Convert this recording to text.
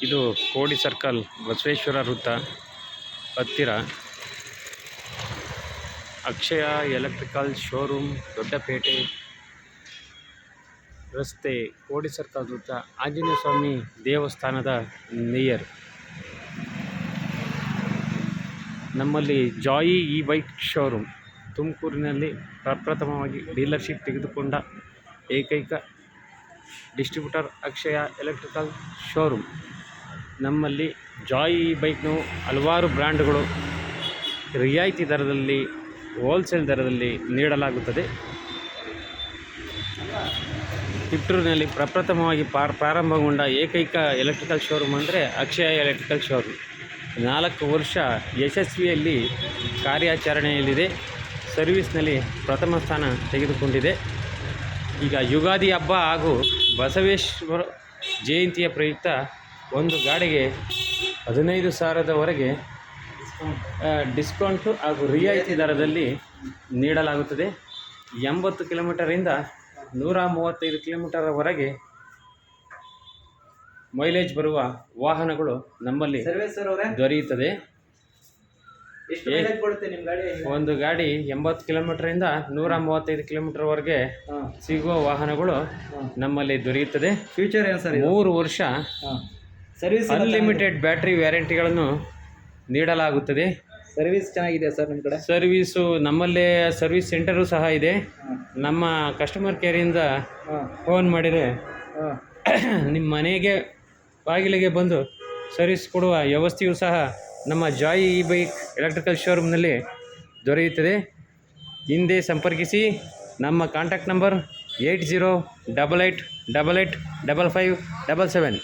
ಇದು ಕೋಡಿ ಸರ್ಕಲ್ ಬಸವೇಶ್ವರ ವೃತ್ತ ಹತ್ತಿರ ಅಕ್ಷಯ ಎಲೆಕ್ಟ್ರಿಕಲ್ ಶೋರೂಮ್, ದೊಡ್ಡಪೇಟೆ ರಸ್ತೆ, ಕೋಡಿ ಸರ್ಕಲ್ ವೃತ್ತ, ಆಂಜನೇಯ ಸ್ವಾಮಿ ದೇವಸ್ಥಾನದ ನಿಯರ್. ನಮ್ಮಲ್ಲಿ ಜಾಯಿ ಇ ಬೈಕ್ ಶೋರೂಮ್, ತುಮಕೂರಿನಲ್ಲಿ ಪ್ರಪ್ರಥಮವಾಗಿ ಡೀಲರ್ಶಿಪ್ ತೆಗೆದುಕೊಂಡ ಏಕೈಕ ಡಿಸ್ಟ್ರಿಬ್ಯೂಟರ್ ಅಕ್ಷಯ ಎಲೆಕ್ಟ್ರಿಕಲ್ ಶೋರೂಮ್. ನಮ್ಮಲ್ಲಿ ಜಾಯಿ ಇ ಬೈಕ್ನು ಹಲವಾರು ಬ್ರ್ಯಾಂಡ್ಗಳು ರಿಯಾಯಿತಿ ದರದಲ್ಲಿ, ಹೋಲ್ಸೇಲ್ ದರದಲ್ಲಿ ನೀಡಲಾಗುತ್ತದೆ. ತಿಪ್ಟೂರಿನಲ್ಲಿ ಪ್ರಪ್ರಥಮವಾಗಿ ಪ್ರಾರಂಭಗೊಂಡ ಏಕೈಕ ಎಲೆಕ್ಟ್ರಿಕಲ್ ಶೋರೂಮ್ ಅಂದರೆ ಅಕ್ಷಯ ಎಲೆಕ್ಟ್ರಿಕಲ್ ಶೋರೂಮ್. 4 ವರ್ಷ ಯಶಸ್ವಿಯಲ್ಲಿ ಕಾರ್ಯಾಚರಣೆಯಲ್ಲಿದೆ. ಸರ್ವಿಸ್ನಲ್ಲಿ ಪ್ರಥಮ ಸ್ಥಾನ ತೆಗೆದುಕೊಂಡಿದೆ. ಈಗ ಯುಗಾದಿ ಹಬ್ಬ ಹಾಗೂ ಬಸವೇಶ್ವರ ಜಯಂತಿಯ ಪ್ರಯುಕ್ತ ಒಂದು ಗಾಡಿಗೆ 15,000ವರೆಗೆ ಡಿಸ್ಕೌಂಟು ಹಾಗೂ ರಿಯಾಯಿತಿ ದರದಲ್ಲಿ ನೀಡಲಾಗುತ್ತದೆ. 80 ಕಿಲೋಮೀಟರಿಂದ 135 ಕಿಲೋಮೀಟರ್ವರೆಗೆ ಮೈಲೇಜ್ ಬರುವ ವಾಹನಗಳು ನಮ್ಮಲ್ಲಿ ದೊರೆಯುತ್ತದೆ. ಒಂದು ಗಾಡಿ 80 ಕಿಲೋಮೀಟರಿಂದ 135 ಕಿಲೋಮೀಟರ್ವರೆಗೆ ಸಿಗುವ ವಾಹನಗಳು ನಮ್ಮಲ್ಲಿ ದೊರೆಯುತ್ತದೆ. ಫ್ಯೂಚರ್ ಏನು ಸರ್? 3 ವರ್ಷ ಸರ್ವಿಸ್ ಅನ್ಲಿಮಿಟೆಡ್ ಬ್ಯಾಟ್ರಿ ವ್ಯಾರಂಟಿಗಳನ್ನು ನೀಡಲಾಗುತ್ತದೆ. ಸರ್ವಿಸ್ ಚೆನ್ನಾಗಿದೆ ಸರ್ ನಿಮ್ಮ ಕಡೆ? ಸರ್ವೀಸು ನಮ್ಮಲ್ಲೇ ಸರ್ವಿಸ್ ಸೆಂಟರು ಸಹ ಇದೆ. ನಮ್ಮ ಕಸ್ಟಮರ್ ಕೇರಿಂದ ಫೋನ್ ಮಾಡಿದರೆ ನಿಮ್ಮ ಮನೆಗೆ ಬಾಗಿಲಿಗೆ ಬಂದು ಸರ್ವಿಸ್ ಕೊಡುವ ವ್ಯವಸ್ಥೆಯೂ ಸಹ ನಮ್ಮ ಜಾಯಿ ಇ ಬೈಕ್ ಎಲೆಕ್ಟ್ರಿಕಲ್ ಶೋರೂಮ್ನಲ್ಲಿ ದೊರೆಯುತ್ತದೆ. ಹಿಂದೆ ಸಂಪರ್ಕಿಸಿ. ನಮ್ಮ ಕಾಂಟ್ಯಾಕ್ಟ್ ನಂಬರ್ 8088885577.